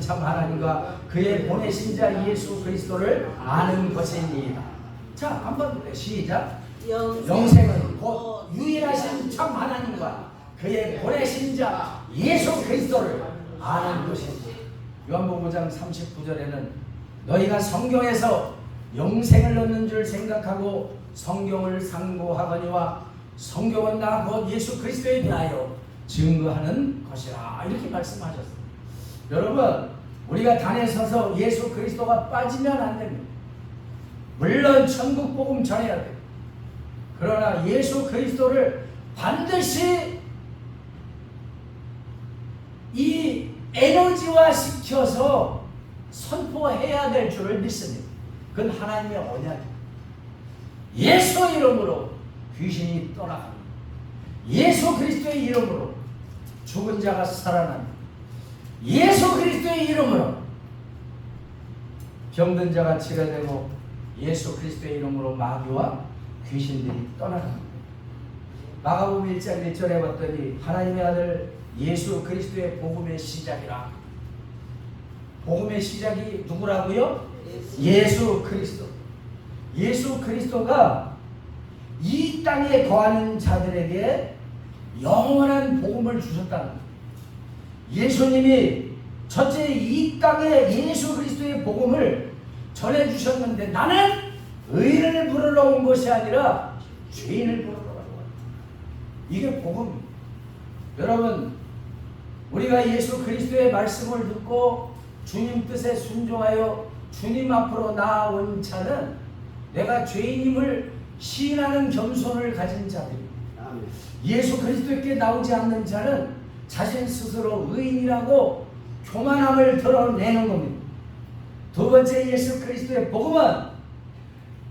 참 하나님과 그의 보내신 자 예수 그리스도를 아는 것입니다. 자, 한번 시작. 영생은 곧 유일하신 참 하나님과 그의 보내신 자 예수 그리스도를 아는 것입니다. 요한복음 5장 39절에는 너희가 성경에서 영생을 얻는 줄 생각하고 성경을 상고하거니와 성경은 나 곧 예수 그리스도에 대하여 증거하는 것이라, 이렇게 말씀하셨습니다. 여러분, 우리가 단에 서서 예수 그리스도가 빠지면 안 됩니다. 물론 천국 복음 전해야 돼요. 그러나 예수 그리스도를 반드시 이 에너지화 시켜서 선포해야 될 줄을 믿습니다. 그건 하나님의 언약입니다. 예수 이름으로 귀신이 떠나갑니다. 예수 그리스도의 이름으로 죽은 자가 살아납니다. 예수 그리스도의 이름으로 병든 자가 치료되고 예수 그리스도의 이름으로 마귀와 귀신들이 떠나갑니다. 마가복음 1장 1절에 봤더니 하나님의 아들 예수 그리스도의 복음의 시작이라. 복음의 시작이 누구라고요? 예수 그리스도. 예수 그리스도가 이 땅에 거하는 자들에게 영원한 복음을 주셨다는 거예요. 예수님이 첫째 이 땅에 예수 그리스도의 복음을 전해주셨는데 나는 의인을 부르러 온 것이 아니라 죄인을 부르러 온 거예요. 이게 복음입니다. 여러분, 우리가 예수 그리스도의 말씀을 듣고 주님 뜻에 순종하여 주님 앞으로 나아온 자는 내가 죄인임을 시인하는 겸손을 가진 자들입니다. 예수 그리스도께 나오지 않는 자는 자신 스스로 의인이라고 교만함을 드러내는 겁니다. 두 번째, 예수 그리스도의 복음은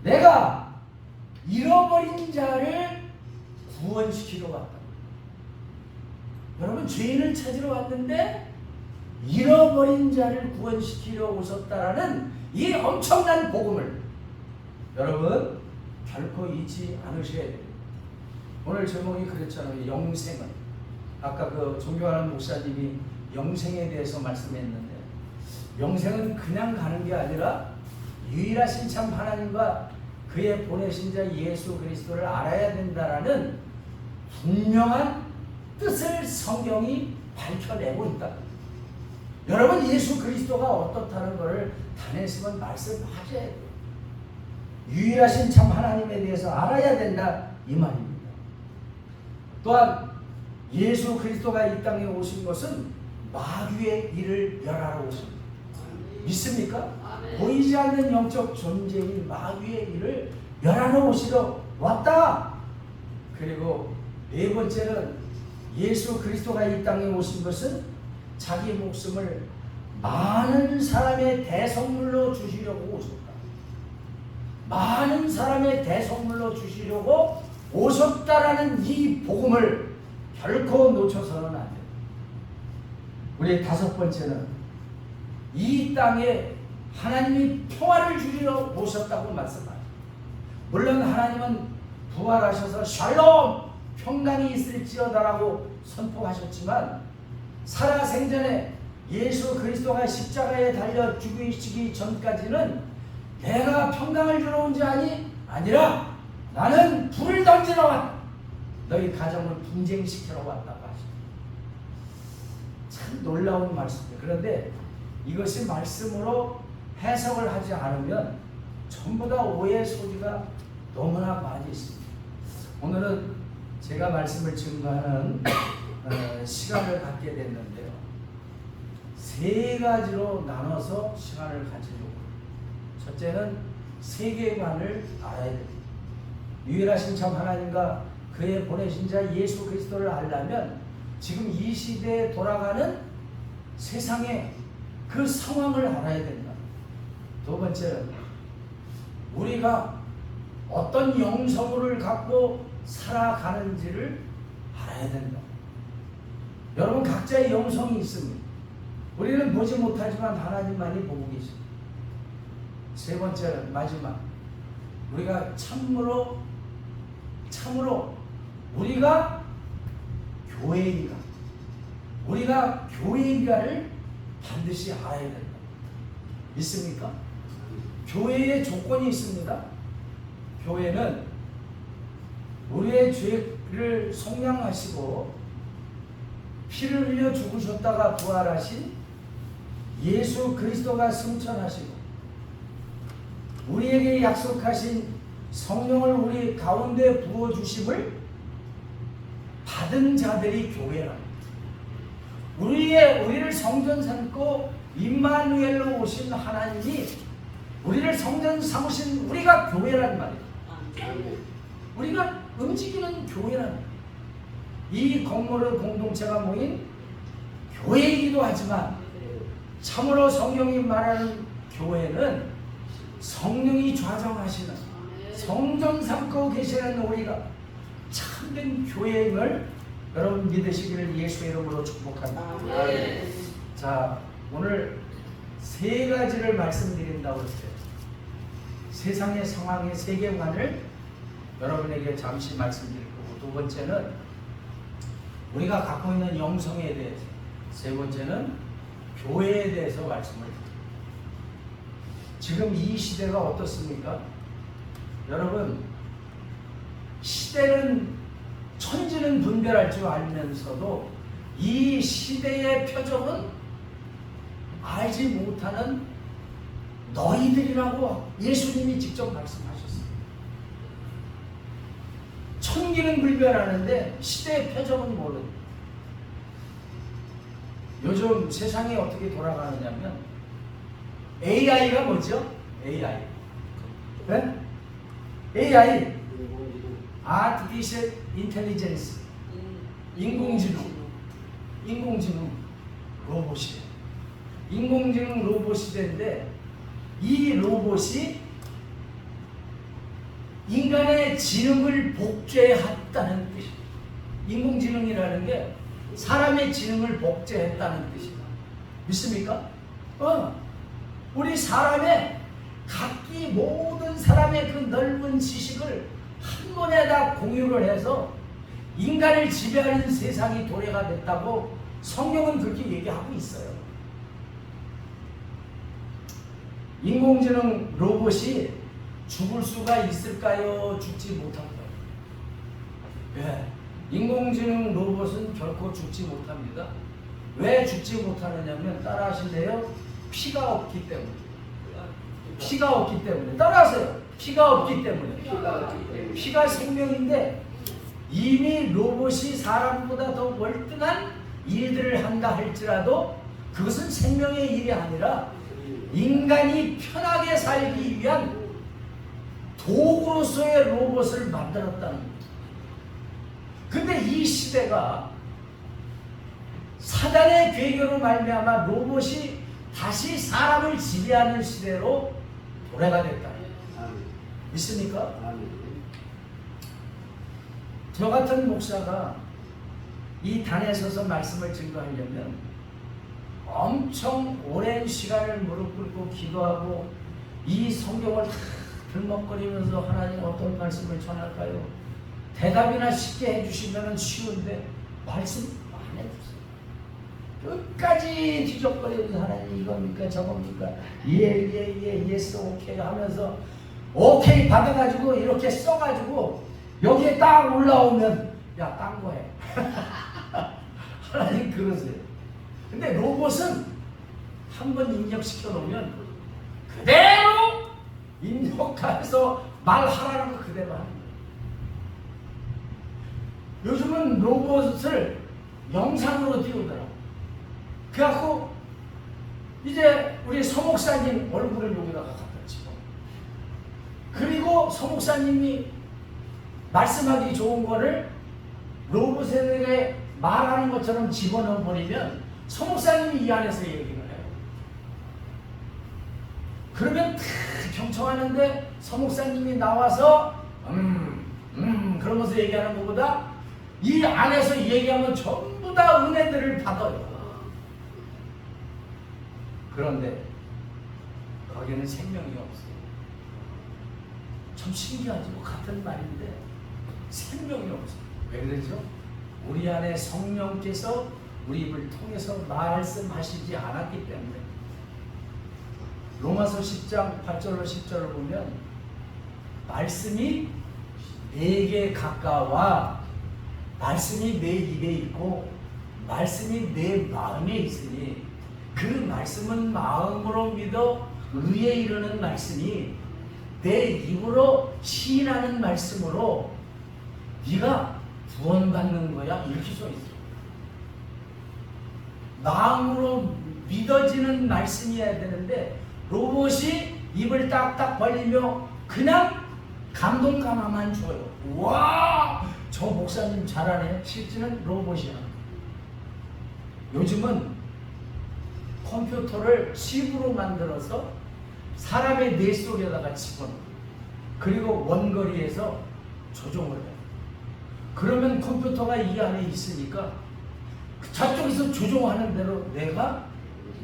내가 잃어버린 자를 구원시키러 왔다. 여러분, 죄인을 찾으러 왔는데 잃어버린 자를 구원시키러 오셨다라는 이 엄청난 복음을 여러분 결코 잊지 않으셔야 돼요. 오늘 제목이 그랬잖아요. 영생은. 아까 그 존경하는 목사님이 영생에 대해서 말씀했는데, 영생은 그냥 가는 게 아니라 유일하신 참 하나님과 그의 보내신 자 예수 그리스도를 알아야 된다라는 분명한 뜻을 성경이 밝혀내고 있다. 여러분, 예수 그리스도가 어떻다는 것을 단에서만 말씀하셔야 돼요. 유일하신 참 하나님에 대해서 알아야 된다, 이 말입니다. 또한 예수 그리스도가 이 땅에 오신 것은 마귀의 일을 멸하러 오십니다. 믿습니까? 보이지 않는 영적 존재인 마귀의 일을 멸하러 오시러 왔다. 그리고 네 번째는 예수 그리스도가 이 땅에 오신 것은 자기 목숨을 많은 사람의 대성물로 주시려고 오셨다. 많은 사람의 대성물로 주시려고 오셨다라는 이 복음을 결코 놓쳐서는 안 돼요. 우리 다섯 번째는 이 땅에 하나님이 평화를 주시러 오셨다고 말씀합니다. 물론 하나님은 부활하셔서 샬롬 평강이 있을지어다라고 선포하셨지만 살아생전에 예수 그리스도가 십자가에 달려 죽으시기 전까지는 내가 평강을 주러 온 자니 아니라 나는 불을 던지러 왔다. 너희 가정을 분쟁시키러 왔다고 하십니다. 참 놀라운 말씀이에요. 그런데 이것이 말씀으로 해석을 하지 않으면 전부 다 오해의 소지가 너무나 많이 있습니다. 오늘은 제가 말씀을 증거하는 시간을 갖게 됐는데요. 세 가지로 나눠서 시간을 가지려고. 첫째는 세계관을 알아야 됩니다. 유일하신 참 하나님과 그의 보내신 자 예수 그리스도를 알려면 지금 이 시대에 돌아가는 세상의 그 상황을 알아야 된다. 두 번째는 우리가 어떤 영성을 갖고 살아가는지를 알아야 된다. 여러분, 각자의 영성이 있습니다. 우리는 보지 못하지만 하나님만이 보고 계십니다. 세 번째는 마지막, 우리가 참으로 우리가 교회인가를 반드시 알아야 된다. 믿습니까? 교회에 조건이 있습니다. 교회는 우리의 죄를 속량하시고 피를 흘려 죽으셨다가 부활하신 예수 그리스도가 승천하시고 우리에게 약속하신 성령을 우리 가운데 부어주심을 받은 자들이 교회랍니다. 우리를 성전 삼고 임마누엘로 오신 하나님이 우리를 성전 삼으신 우리가 교회란 말이에요. 우리가 움직이는 교회란 말이에요. 이 건물의 공동체가 모인 교회이기도 하지만 참으로 성경이 말하는 교회는 성령이 좌정하시는 성전 삼고 계시는 우리가 참된 교회임을 여러분 믿으시기를 예수의 이름으로 축복합니다. 자, 오늘 세 가지를 말씀드린다고 했어요. 세상의 상황의 세계관을 여러분에게 잠시 말씀드릴 거고, 두 번째는 우리가 갖고 있는 영성에 대해서, 세 번째는 교회에 대해서 말씀을 드립니다. 지금 이 시대가 어떻습니까? 여러분, 시대는 천지는 분별할 줄 알면서도 이 시대의 표적은 알지 못하는 너희들이라고 예수님이 직접 말씀하셨어요. 천기는 분별하는데 시대의 표적은 모르는. 요즘 세상이 어떻게 돌아가느냐면 AI가 뭐죠? AI. 네? AI. Artificial Intelligence. 인공지능 로봇이에요. 인공지능 로봇 시대인데 이 로봇이 인간의 지능을 복제했다는 뜻이에요. 인공지능이라는 게 사람의 지능을 복제했다는 뜻이다. 믿습니까? 우리 사람의 각기 모든 사람의 그 넓은 지식을 한 번에 다 공유를 해서 인간을 지배하는 세상이 도래가 됐다고 성경은 그렇게 얘기하고 있어요. 인공지능 로봇이 죽을 수가 있을까요? 죽지 못합니다. 예. 인공지능 로봇은 결코 죽지 못합니다. 왜 죽지 못하느냐면 따라하실래요? 피가 없기 때문에. 피가 없기 때문에. 따라하세요. 피가 없기 때문에. 피가 생명인데 이미 로봇이 사람보다 더 월등한 일들을 한다 할지라도 그것은 생명의 일이 아니라 인간이 편하게 살기 위한 도구로서의 로봇을 만들었다는 거예요. 근데 이 시대가 사단의 괴계로 말미암아 로봇이 다시 사람을 지배하는 시대로 도래가 됐다. 믿습니까? 저 같은 목사가 이 단에 서서 말씀을 증거하려면 엄청 오랜 시간을 무릎 꿇고 기도하고 이 성경을 다 들먹거리면서 하나님 어떤 말씀을 전할까요? 대답이나 쉽게 해주시면 쉬운데 말씀 안 해주세요. 끝까지 뒤적거리면서 하나님 이겁니까 저겁니까 예스 오케이 하면서 오케이 받아가지고 이렇게 써가지고 여기에 딱 올라오면 야 딴 거해. 하나님 그러세요. 근데 로봇은 한번 입력시켜 놓으면 그대로 입력해서 말하라는 거 그대로 하는 거예요. 요즘은 로봇을 영상으로 띄우더라고. 그래갖고 이제 우리 서목사님 얼굴을 여기다가 갖다 집어. 그리고 서목사님이 말씀하기 좋은 거를 로봇에게 말하는 것처럼 집어넣어 버리면 서목사님이 이 안에서 얘기를 해요. 그러면 다 경청하는데 서목사님이 나와서 그러면서 얘기하는 것보다 이 안에서 얘기하면 전부 다 은혜들을 받아요. 그런데 거기는 생명이 없어요. 참 신기하죠. 같은 말인데 생명이 없어요. 왜 그러죠? 우리 안에 성령께서 우리 입을 통해서 말씀하시지 않았기 때문에. 로마서 10장 8절로 10절을 보면 말씀이 내게 가까워 말씀이 내 입에 있고 말씀이 내 마음에 있으니 그 말씀은 마음으로 믿어 의에 이르는 말씀이 내 입으로 시인하는 말씀으로 네가 구원받는 거야. 이렇게 써 있어. 마음으로 믿어지는 말씀이어야 되는데 로봇이 입을 딱딱 벌리며 그냥 감동감화만 줘요. 와, 저 목사님 잘하네. 실제는 로봇이야. 요즘은 컴퓨터를 칩으로 만들어서 사람의 뇌 속에다가 집어넣어. 그리고 원거리에서 조종을 해요. 그러면 컴퓨터가 이 안에 있으니까 저쪽에서 조종하는 대로 뇌가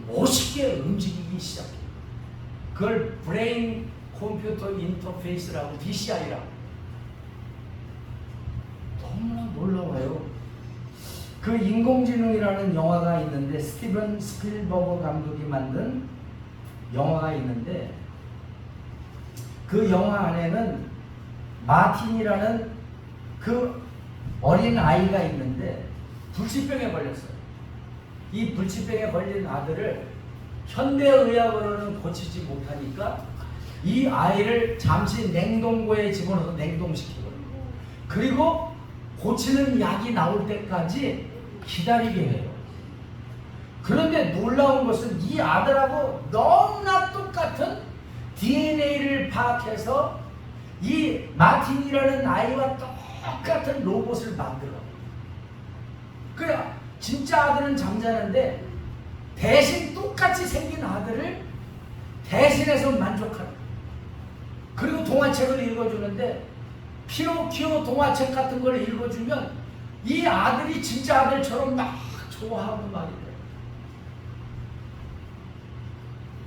멋있게 움직이기 시작해요. 그걸 브레인 컴퓨터 인터페이스라고 BCI라고. 너무나 놀라워요. 그 인공지능이라는 영화가 있는데 스티븐 스필버그 감독이 만든 영화가 있는데 그 영화 안에는 마틴이라는 그 어린 아이가 있는데 불치병에 걸렸어요. 이 불치병에 걸린 아들을 현대의학으로는 고치지 못하니까 이 아이를 잠시 냉동고에 집어넣어서 냉동시키고 그리고 고치는 약이 나올 때까지 기다리게 해요. 그런데 놀라운 것은 이 아들하고 너무나 똑같은 DNA를 파악해서 이 마틴이라는 아이와 똑같은 로봇을 만들어. 그래, 진짜 아들은 잠자는데 대신 똑같이 생긴 아들을 대신해서 만족하는. 그리고 동화책을 읽어주는데 피노키오 동화책 같은 걸 읽어주면 이 아들이 진짜 아들처럼 막 좋아하고 말이에요.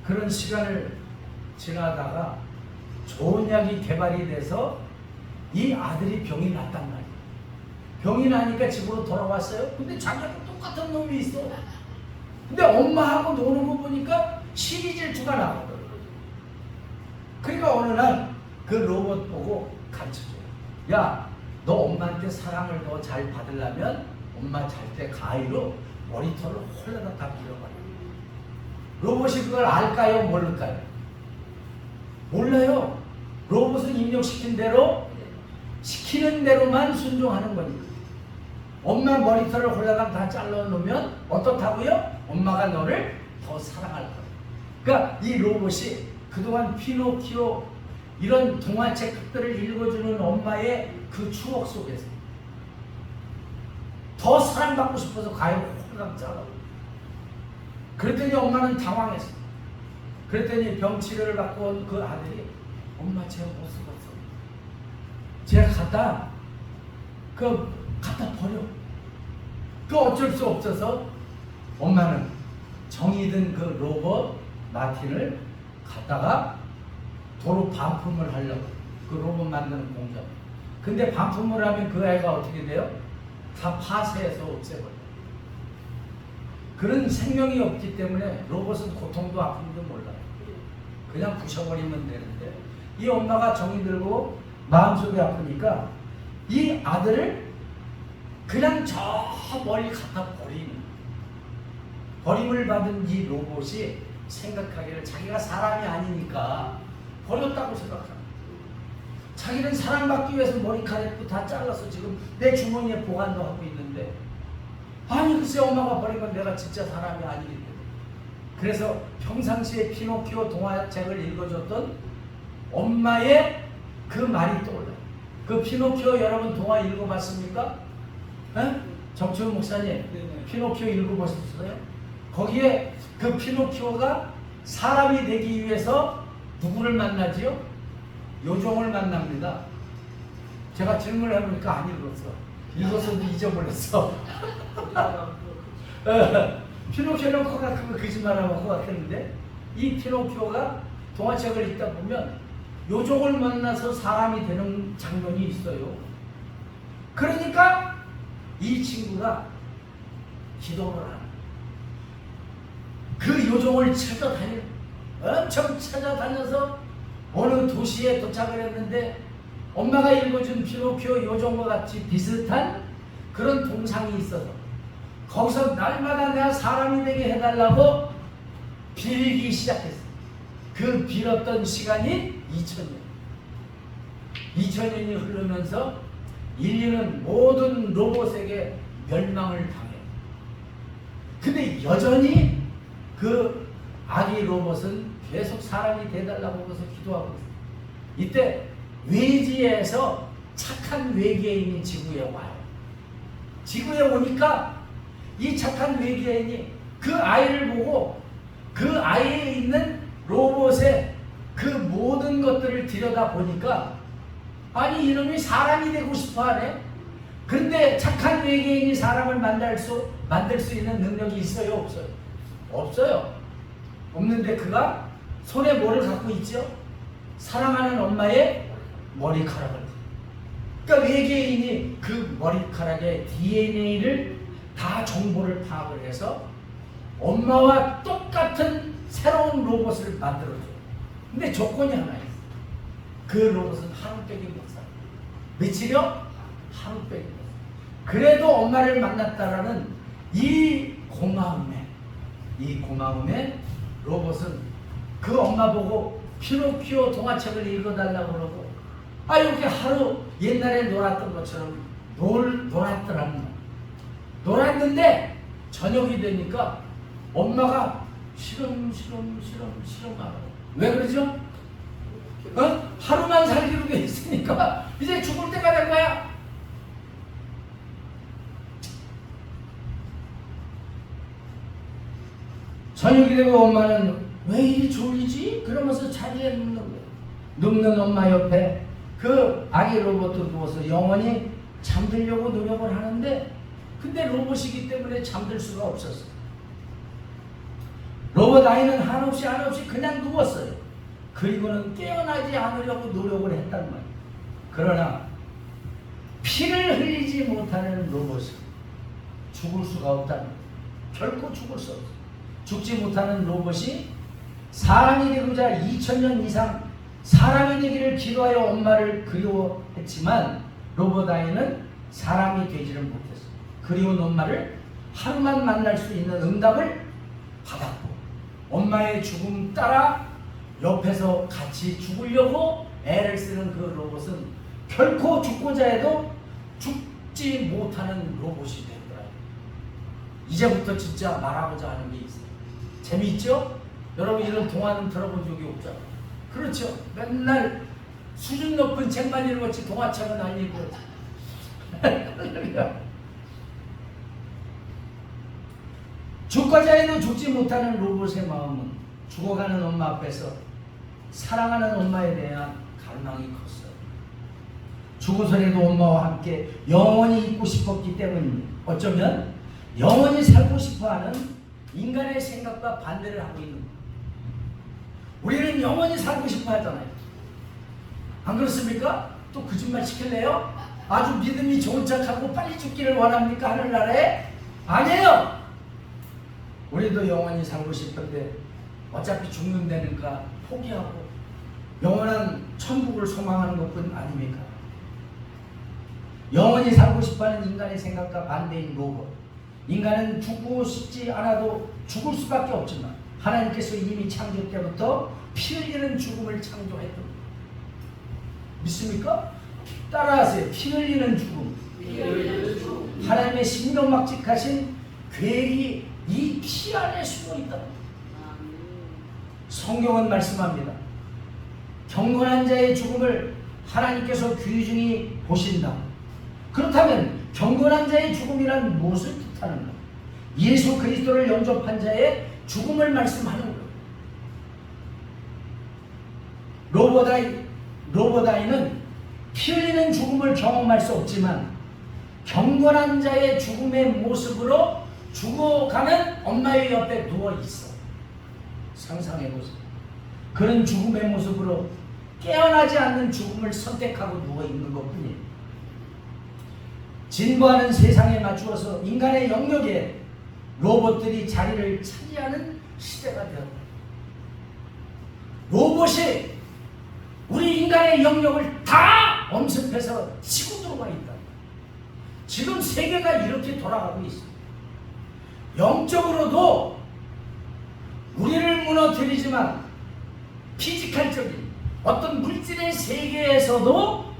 그런 시간을 지나다가 좋은 약이 개발이 돼서 이 아들이 병이 났단 말이에요. 병이 나니까 집으로 돌아왔어요. 근데 자기하고 똑같은 놈이 있어. 근데 엄마하고 노는 거 보니까 시리질투가 나거든. 그러니까 어느 날 그 로봇 보고 가르쳐줘요. 야, 너 엄마한테 사랑을 더 잘 받으려면 엄마 잘 때 가위로 머리털을 홀라당 다 밀어버려. 로봇이 그걸 알까요? 모를까요? 몰라요. 로봇은 입력시킨 대로 시키는 대로만 순종하는 거니까. 엄마 머리털을 홀라당 다 잘라놓으면 어떻다고요? 엄마가 너를 더 사랑할 거야. 그러니까 이 로봇이 그동안 피노키오 이런 동화책들을 읽어주는 엄마의 그 추억 속에서 더 사랑받고 싶어서 가위로 홀라당 잘라. 그랬더니 엄마는 당황했어. 그랬더니 병치료를 받고 온 그 아들이 엄마 제가 못 쓰겠어. 제가 갖다 버려. 그 어쩔 수 없어서 엄마는 정이 든 그 로봇 마틴을 갖다가 도로 반품을 하려고 그 로봇 만드는 공장. 근데 반품을 하면 그 애가 어떻게 돼요? 다 파쇄해서 없애버려. 그런 생명이 없기 때문에 로봇은 고통도 아픔도 몰라요. 그냥 부셔버리면 되는데 이 엄마가 정이 들고 마음속이 아프니까 이 아들을 그냥 저 멀리 갖다 버림을 받은 이 로봇이 생각하기를 자기가 사람이 아니니까 버렸다고 생각합니다. 자기는 사랑받기 위해서 머리카락도 다 잘라서 지금 내 주머니에 보관도 하고 있는데 아니 글쎄 엄마가 버린 건 내가 진짜 사람이 아니기 때문에. 그래서 평상시에 피노키오 동화책을 읽어줬던 엄마의 그 말이 떠올라요. 그 피노키오 여러분 동화 읽어봤습니까? 에? 정치훈 목사님 네네. 피노키오 읽어보셨어요? 거기에 그 피노키오가 사람이 되기 위해서 누구를 만나지요? 요정을 만납니다. 제가 질문을 해보니까 안 읽었어. 읽었어도 잊어버렸어. 피노키오는 코가 그거 거짓말하고 것 같았는데 이 피노키오가 동화책을 읽다 보면 요정을 만나서 사람이 되는 장면이 있어요. 그러니까 이 친구가 기도를 하는 그 요정을 찾아다니는, 엄청 찾아다녀서 어느 도시에 도착을 했는데 엄마가 읽어준 피노키오 요정과 같이 비슷한 그런 동상이 있어서 거기서 날마다 내가 사람이 되게 해달라고 빌기 시작했어요. 그 빌었던 시간이 2000년. 2000년이 흐르면서 인류는 모든 로봇에게 멸망을 당해요. 근데 여전히 그 아기 로봇은 계속 사람이 돼달라고 해서 기도하고 있어요. 이때 외지에서 착한 외계인이 지구에 와요. 지구에 오니까 이 착한 외계인이 그 아이를 보고 그 아이에 있는 로봇의 그 모든 것들을 들여다보니까 아니 이놈이 사람이 되고 싶어 하네. 그런데 착한 외계인이 사람을 만들 수 있는 능력이 있어요? 없어요? 없어요. 없는데 그가 손에 뭐를 갖고 있죠? 사랑하는 엄마의 머리카락을. 그러니까 외계인이 그 머리카락의 DNA를 다 정보를 파악을 해서 엄마와 똑같은 새로운 로봇을 만들어줘요. 근데 조건이 하나 있어요. 그 로봇은 하루빼기 못 살아요. 며칠이요? 하루빼기 못 살아요. 그래도 엄마를 만났다라는 이 고마움에 로봇은 그 엄마 보고 피노키오 동화책을 읽어달라고 그러고 이렇게 하루 옛날에 놀았던 것처럼 놀았더라는 거예요. 놀았는데 저녁이 되니까 엄마가 싫어하고. 왜 그러죠? 하루만 살기로 돼 있으니까 이제 죽을 때가 된 거야. 저녁이 되고 엄마는 왜 이리 졸리지? 그러면서 자리에 눕는 거예요. 눕는 엄마 옆에 그 아기 로봇도 누워서 영원히 잠들려고 노력을 하는데 근데 로봇이기 때문에 잠들 수가 없었어요. 로봇 아이는 한없이 그냥 누웠어요. 그리고는 깨어나지 않으려고 노력을 했단 말이에요. 그러나 피를 흘리지 못하는 로봇은 죽을 수가 없다는 거예요. 결코 죽을 수 없어요. 죽지 못하는 로봇이 사람이 되고자 2000년 이상 사람이 되기를 기도하여 엄마를 그리워했지만 로봇 아이는 사람이 되지를 못했어요. 그리운 엄마를 하루만 만날 수 있는 응답을 받았고 엄마의 죽음 따라 옆에서 같이 죽으려고 애를 쓰는 그 로봇은 결코 죽고자 해도 죽지 못하는 로봇이 되더라고요. 이제부터 진짜 말하고자 하는 게 있어요. 재미있죠? 여러분 이런 동화는 들어본 적이 없잖아요. 그렇죠? 맨날 수준 높은 책만 읽었지 동화책은 안 읽었지. 죽고자 해도 죽지 못하는 로봇의 마음은 죽어가는 엄마 앞에서 사랑하는 엄마에 대한 갈망이 컸어요. 죽어서라도 엄마와 함께 영원히 있고 싶었기 때문입니다. 어쩌면 영원히 살고 싶어하는 인간의 생각과 반대를 하고 있는 거예요. 우리는 영원히 살고 싶어 하잖아요. 안 그렇습니까? 또 거짓말 시킬래요? 아주 믿음이 좋은 척하고 빨리 죽기를 원합니까? 하늘나라에? 아니에요. 우리도 영원히 살고 싶은데 어차피 죽는다니까 포기하고 영원한 천국을 소망하는 것뿐 아닙니까? 영원히 살고 싶어하는 인간의 생각과 반대인 로봇. 인간은 죽고 싶지 않아도 죽을 수밖에 없지만 하나님께서 이미 창조 때부터 피 흘리는 죽음을 창조했던 거예요. 믿습니까? 따라하세요. 피 흘리는 죽음. 하나님의 신명막직하신 계획이 이 피 안에 숨어 있다. 성경은 말씀합니다. 경건한 자의 죽음을 하나님께서 귀중히 보신다. 그렇다면 경건한 자의 죽음이란 무엇을 뜻하는가? 예수 그리스도를 영접한 자의 죽음을 말씀하는 거예요. 로봇 아이는 피 흘리는 죽음을 경험할 수 없지만 경건한 자의 죽음의 모습으로 죽어가는 엄마의 옆에 누워 있어. 상상해 보세요. 그런 죽음의 모습으로 깨어나지 않는 죽음을 선택하고 누워 있는 것뿐이에요. 진보하는 세상에 맞추어서 인간의 영역에 로봇들이 자리를 차지하는 시대가 되었다. 로봇이 우리 인간의 영역을 다 엄습해서 치고 들어가 있다. 지금 세계가 이렇게 돌아가고 있습니다. 영적으로도 우리를 무너뜨리지만 피지컬적인 어떤 물질의 세계에서도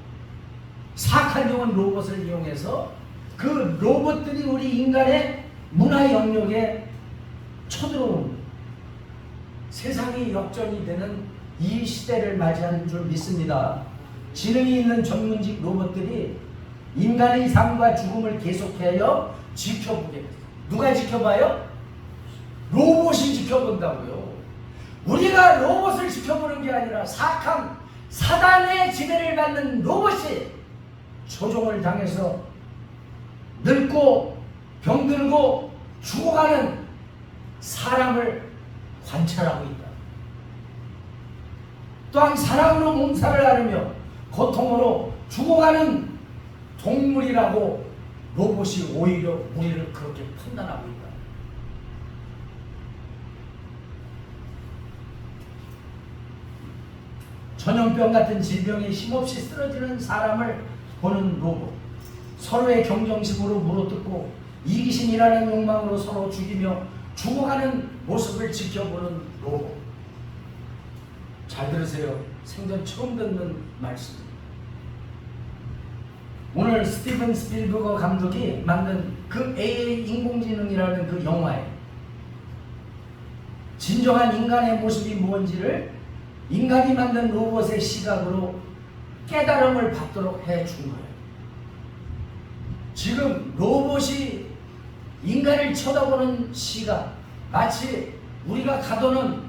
사악한 영혼 로봇을 이용해서 그 로봇들이 우리 인간의 문화 영역에 쳐들어온 세상이 역전이 되는 이 시대를 맞이하는 줄 믿습니다. 지능이 있는 전문직 로봇들이 인간의 삶과 죽음을 계속하여 지켜보게. 누가 지켜봐요? 로봇이 지켜본다고요. 우리가 로봇을 지켜보는 게 아니라 사악한 사단의 지배를 받는 로봇이 조종을 당해서 늙고 병들고 죽어가는 사람을 관찰하고 있다. 또한 사랑으로 몸살을 앓으며 고통으로 죽어가는 동물이라고 로봇이 오히려 우리를 그렇게 판단하고 있다. 전염병 같은 질병에 힘없이 쓰러지는 사람을 보는 로봇, 서로의 경쟁심으로 물어뜯고 이기심이라는 욕망으로 서로 죽이며 죽어가는 모습을 지켜보는 로봇. 잘 들으세요. 생전 처음 듣는 말씀. 오늘 스티븐 스필버거 감독이 만든 그 AI 인공지능이라는 그 영화에 진정한 인간의 모습이 뭔지를 인간이 만든 로봇의 시각으로 깨달음을 받도록 해준 거예요. 지금 로봇이 인간을 쳐다보는 시각, 마치 우리가 가둬놓은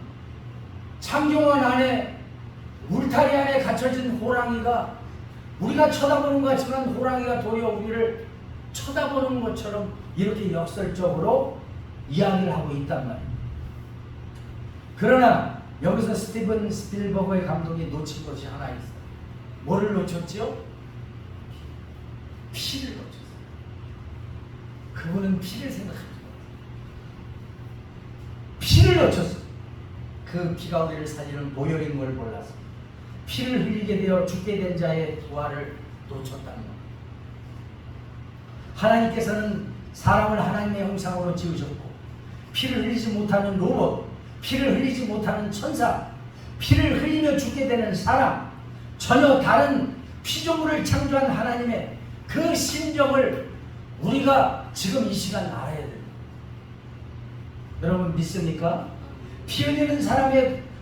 창경원 안에 울타리 안에 갇혀진 호랑이가 우리가 쳐다보는 것 같지만 호랑이가 도리어 우리를 쳐다보는 것처럼 이렇게 역설적으로 이야기를 하고 있단 말이에요. 그러나 여기서 스티븐 스필버거의 감독이 놓친 것이 하나 있어요. 뭐를 놓쳤지요? 피를 놓쳤어요. 그분은 피를 생각합니다. 피를 놓쳤어요. 그 피가 우리를 살리는 보혈인 걸 몰랐어요. 피를 흘리게 되어 죽게 된 자의 부활을 놓쳤다는 것. 하나님께서는 사람을 하나님의 형상으로 지으셨고 피를 흘리지 못하는 로봇, 피를 흘리지 못하는 천사, 피를 흘리며 죽게 되는 사람, 전혀 다른 피조물을 창조한 하나님의 그 심정을 우리가 지금 이 시간 알아야 됩니다. 여러분 믿습니까? 피 흘리는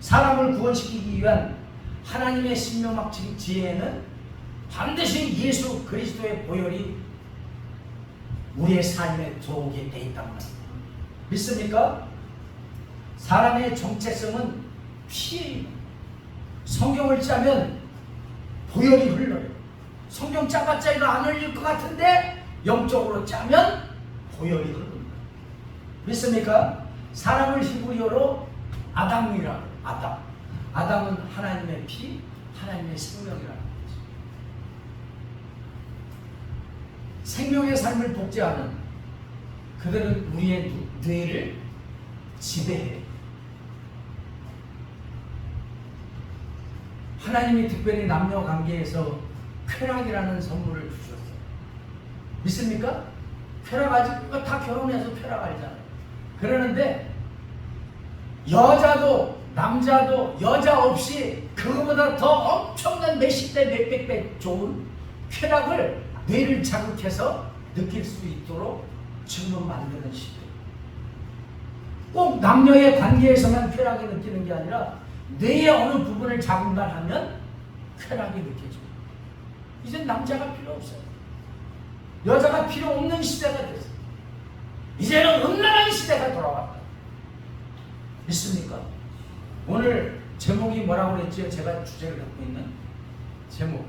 사람을 구원시키기 위한 하나님의 신명막 지혜에는 반드시 예수 그리스도의 보혈이 우리의 삶에 들어오게 돼 있단 말입니다. 믿습니까? 사람의 정체성은 피예요. 성경을 짜면 보혈이 흘러요. 성경 짜봤자 이거 안 흘릴 것 같은데 영적으로 짜면 보혈이 흐릅니다. 믿습니까? 사람을 히브리어로 아담이라 아담. 아담은 하나님의 피, 하나님의 생명이라는 거죠. 생명의 삶을 복제하는 그들은 우리의 뇌를 지배해. 하나님이 특별히 남녀 관계에서 쾌락이라는 선물을 주셨어요. 믿습니까? 쾌락 아직 다 결혼해서 쾌락 알잖아요. 그러는데 여자도 남자도 여자 없이 그거보다 더 엄청난 몇십 배 몇백 배 좋은 쾌락을 뇌를 자극해서 느낄 수 있도록 지금은 만드는 시대. 꼭 남녀의 관계에서만 쾌락이 느끼는 게 아니라 뇌의 어느 부분을 자극만 하면 쾌락이 느껴집니다. 이젠 남자가 필요 없어요. 여자가 필요 없는 시대가 됐어요. 이제는 음란한 시대가 돌아왔다. 믿습니까? 오늘 제목이 뭐라고 그랬죠? 제가 주제를 갖고 있는 제목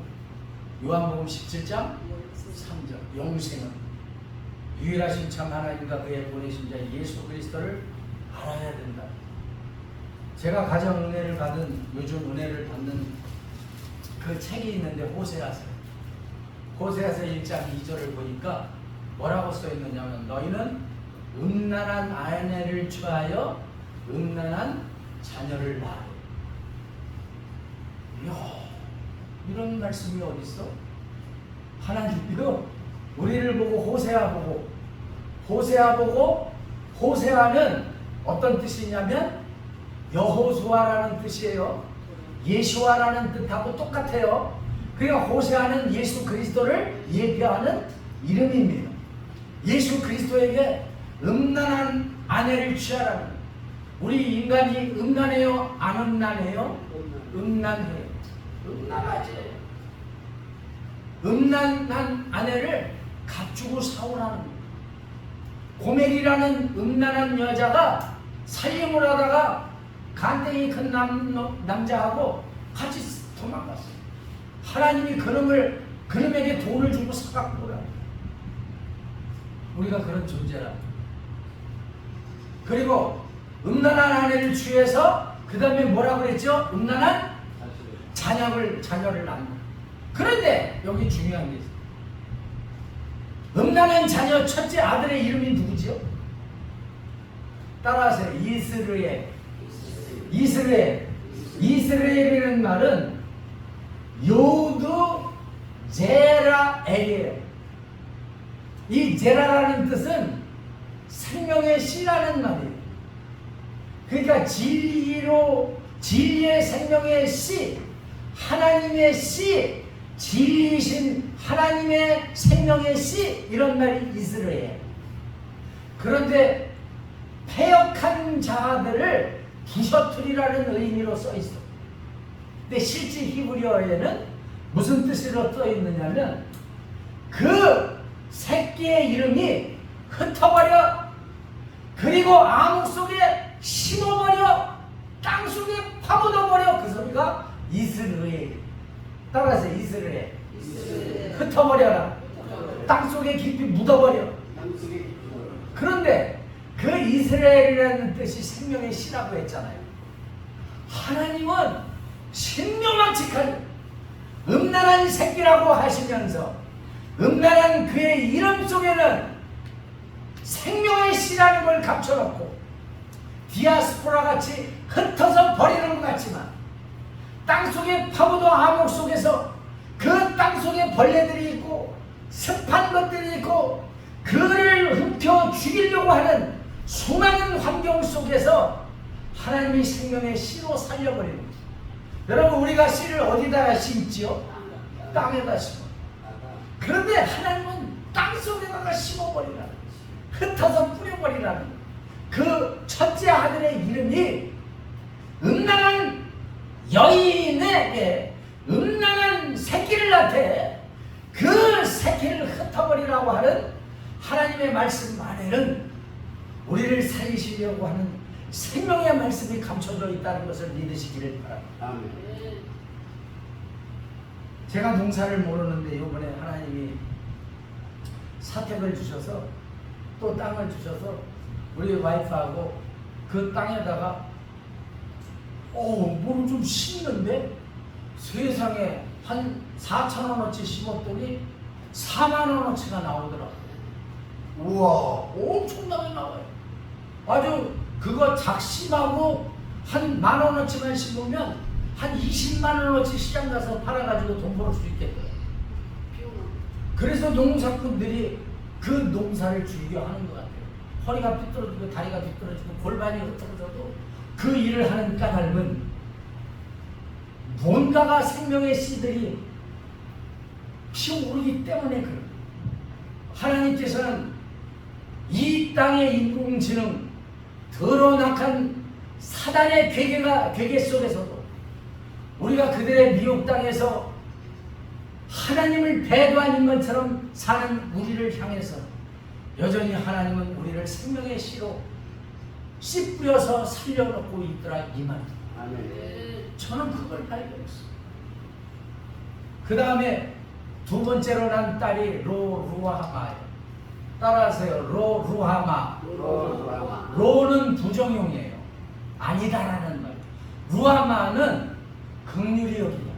요한복음 17장 3절 영생은 유일하신 참 하나님과 그의 보내신 자 예수 그리스도를 알아야 된다. 제가 가장 은혜를 받은 요즘 은혜를 받는 그 책이 있는데 호세아서 1장 2절을 보니까 뭐라고 써 있느냐면 너희는 음란한 아내를 취하여 음란한 자녀를 낳아. 이야, 이런 말씀이 어디 있어? 하나님이요, 우리를 보고 호세아 보고 호세아는 어떤 뜻이냐면 여호수아라는 뜻이에요. 예수아라는 뜻하고 똑같아요. 그러니까 호세아는 예수 그리스도를 얘기하는 이름입니다. 예수 그리스도에게 음란한 아내를 취하라는. 우리 인간이 음란해요? 안 음란해요? 음란해요. 음란하지. 음란한 아내를 값주고 사오라는 거예요. 고멜이라는 음란한 여자가 살림을 하다가 간땡이 큰 남자하고 같이 도망갔어요. 하나님이 그놈에게 돈을 주고 사갖고 오라. 우리가 그런 존재라. 그리고 음란한 아내를 취해서 그 다음에 뭐라고 그랬죠? 음란한 자녀를 낳는. 그런데 여기 중요한 게 있어요. 음란한 자녀 첫째 아들의 이름이 누구지요? 따라하세요. 이스라엘이라는 말은 요드 제라엘이에요. 이 제라라는 뜻은 생명의 씨라는 말이에요. 그러니까 진리의 생명의 씨, 하나님의 씨, 진리이신 하나님의 생명의 씨, 이런 말이 이스라엘. 그런데 패역한 자들을 부셔뜨리라는 의미로 써 있어. 근데 실제 히브리어에는 무슨 뜻으로 써 있느냐면 그 새끼의 이름이 흩어버려, 그리고 암흑 속에 심어버려, 땅 속에 파묻어버려. 그 소리가 이스라엘. 따라서 이스라엘. 흩어버려라. 땅 속에 깊이 묻어버려. 그런데 그 이스라엘이라는 뜻이 생명의 씨라고 했잖아요. 하나님은 신명확직한 음란한 새끼라고 하시면서 음란한 그의 이름 속에는 생명의 씨라는 걸 감춰놓고 디아스포라 같이 흩어서 버리는 것 같지만 땅속에 파고도 암흑 속에서 그 땅속에 벌레들이 있고 습한 것들이 있고 그를 흡혀 죽이려고 하는 수많은 환경 속에서 하나님이 생명의 씨로 살려버리는 거죠. 여러분, 우리가 씨를 어디다가 심지요? 땅에다 심어. 그런데 하나님은 땅속에다가 심어버리라는 거죠. 흩어서 뿌려버리라는 거죠. 그 첫째 아들의 이름이 음란한 여인에게 음란한 새끼를 낳되 그 새끼를 흩어버리라고 하는 하나님의 말씀 안에는 우리를 살리시려고 하는 생명의 말씀이 감춰져 있다는 것을 믿으시기를 바랍니다. 아멘. 제가 농사를 모르는데 이번에 하나님이 사택을 주셔서 또 땅을 주셔서 우리 와이프하고 그 땅에다가 뭐를 좀 심는데 세상에 한 4,000원어치 심었더니 40,000원어치가 나오더라고요. 우와, 엄청나게 나와요. 아주 그거 작심하고 한 10,000원어치만 심으면 한 20만원어치 시장 가서 팔아가지고 돈 벌 수 있겠대요. 그래서 농사꾼들이 그 농사를 즐겨 하는 것 같아요. 허리가 삐뚤어지고 다리가 삐뚤어지고 골반이 흩어져도 그 일을 하는 까닭은 뭔가가 생명의 씨들이 피어오르기 때문에 그래요. 하나님께서는 이 땅의 인공지능 더러운 악한 사단의 괴계 속에서도 우리가 그들의 미혹 땅에서 하나님을 배도한 인간처럼 사는 우리를 향해서 여전히 하나님은 우리를 생명의 씨로 씨 뿌려서 살려놓고 있더라, 이 말입니다. 저는 그걸 발견했어요. 그 다음에 두 번째로 난 딸이 로루하마예요. 따라하세요. 로루하마. 로는 부정용이에요. 아니다라는 말. 루하마는 긍휼히 여기다.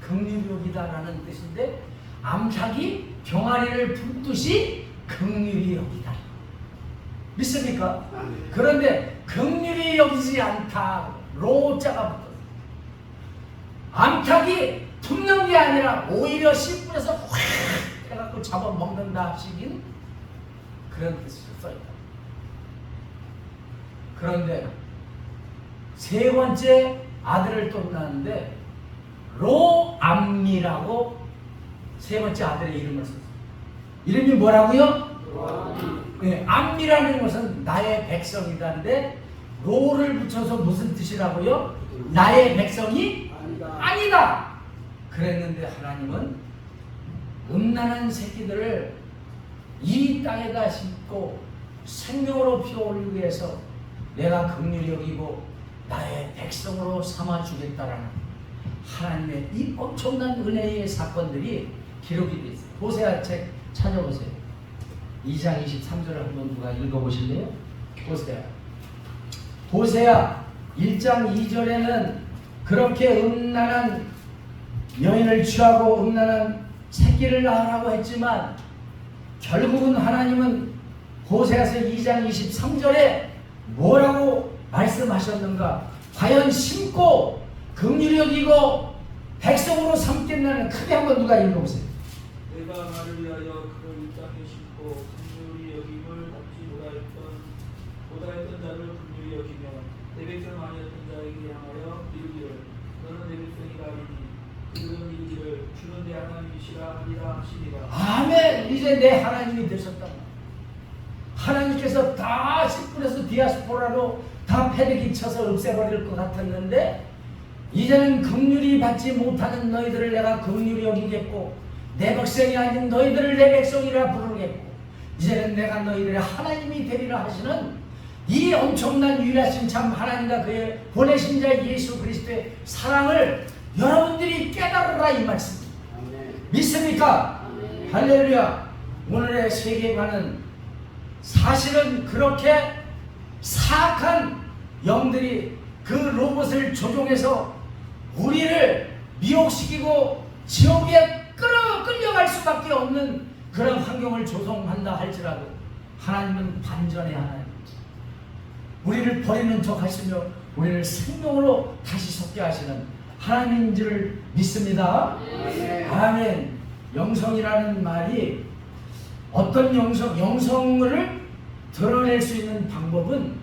긍휼히 여기다라는 뜻인데 암탉이 병아리를 품듯이 긍휼히 여기다. 믿습니까? 그런데 긍휼히 여기지 않다. 로자가 붙었어요. 암탉이 품는 게 아니라 오히려 씨 뿌려서 확 해갖고 잡아먹는다 식인 그런 뜻으로 써있다. 그런데 세 번째 아들을 또 낳았는데 로암미라고 세 번째 아들의 이름을 썼어요. 이름이 뭐라고요? 네, 암미라는 것은 나의 백성이다는데 로를 붙여서 무슨 뜻이라고요? 나의 백성이 아니다. 그랬는데 하나님은 음란한 새끼들을 이 땅에다 심고 생명으로 피워올리기 위해서 내가 긍휼히 여기고 나의 백성으로 삼아주겠다라는 하나님의 이 엄청난 은혜의 사건들이 기록이 되어 있어요. 호세아 책 찾아보세요. 2장 23절을 한번 누가 읽어보실래요? 호세아 1장 2절에는 그렇게 음란한 여인을 취하고 음란한 새끼를 낳으라고 했지만 결국은 하나님은 호세아서 2장 23절에 뭐라고 말씀하셨는가? 과연 심고 긍휼히 여기고 백성으로 삼겠나는 크게 한번 누가 읽어보세요. 내가 나를 위하여 그를 이 땅에 심고 긍휼히 여김을 받지 못하였던 자를 긍휼히 여기며 내 백성 아니었던 자에게 향하여 이르기를 너는 내 백성이라 하리니 그들은 이르기를 주는 내 하나님이시라 하리라 하시니라. 아멘. 이제 내 하나님이 되셨다. 하나님께서 다 씨뿌려서 디아스포라로 다 패대기 쳐서 없애버릴 것 같았는데 이제는 긍휼히 받지 못하는 너희들을 내가 긍휼히 여기겠고 내 백성이 아닌 너희들을 내 백성이라 부르겠고 이제는 내가 너희들의 하나님이 되리라 하시는 이 엄청난 유일하신 참 하나님과 그의 보내신 자 예수 그리스도의 사랑을 여러분들이 깨달으라 이 말씀입니다. 믿습니까? 할렐루야. 오늘의 세계관은 사실은 그렇게 사악한 영들이 그 로봇을 조종해서 우리를 미혹시키고 지옥에 끌려갈 수밖에 없는 그런 환경을 조성한다 할지라도 하나님은 반전의 하나님, 우리를 버리는 척 하시며 우리를 생명으로 다시 섞게 하시는 하나님인 줄 믿습니다. 아멘. 영성이라는 말이 어떤 영성을 드러낼 수 있는 방법은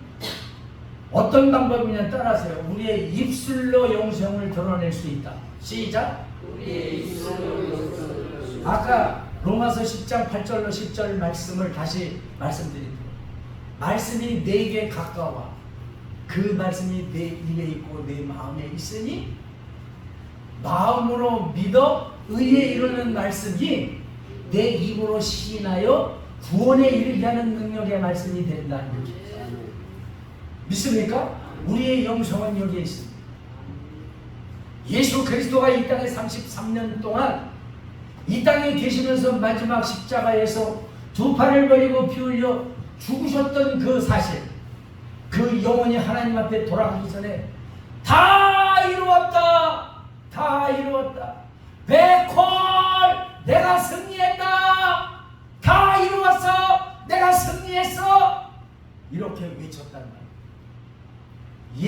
어떤 방법이냐 따라서요. 우리의 입술로 영성을 드러낼 수 있다. 시작. 우리의 입술로 영성을. 아까 로마서 10장 8절로 10절 말씀을 다시 말씀드립니다. 말씀이 내게 가까워 그 말씀이 내 입에 있고 내 마음에 있으니 마음으로 믿어 의에 이르는 말씀이 내 입으로 시인하여 구원에 이르게 하는 능력의 말씀이 된다는 거죠. 믿습니까? 우리의 영성은 여기에 있습니다. 예수 그리스도가 이 땅에 33년 동안 이 땅에 계시면서 마지막 십자가에서 두 팔을 벌리고 피 흘려 죽으셨던 그 사실, 그 영혼이 하나님 앞에 돌아가기 전에 다 이루었다, 다 이루었다, 백홀 내가 승리했다, 다 이루었어, 내가 승리했어, 이렇게 외쳤단 말이에요.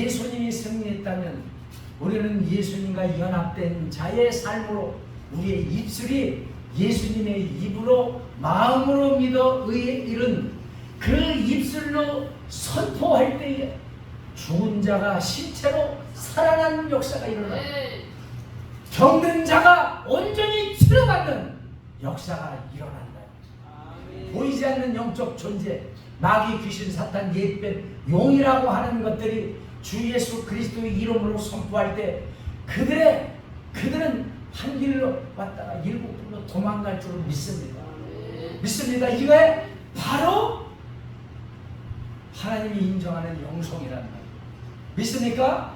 예수님이 승리했다면 우리는 예수님과 연합된 자의 삶으로 우리의 입술이 예수님의 입으로 마음으로 믿어 의에 이른 그 입술로 선포할 때에 죽은 자가 실체로 살아나는 역사가 일어나 병든 자가 온전히 치료받는 역사가 일어난다. 보이지 않는 영적 존재, 마귀, 귀신, 사탄, 옛뱀, 용이라고 하는 것들이 주 예수 그리스도의 이름으로 선포할 때 그들은 한 길로 왔다가 일곱 길로 도망갈 줄을 믿습니다. 믿습니다. 이게 바로 하나님이 인정하는 영성이라는 거예요. 믿습니까?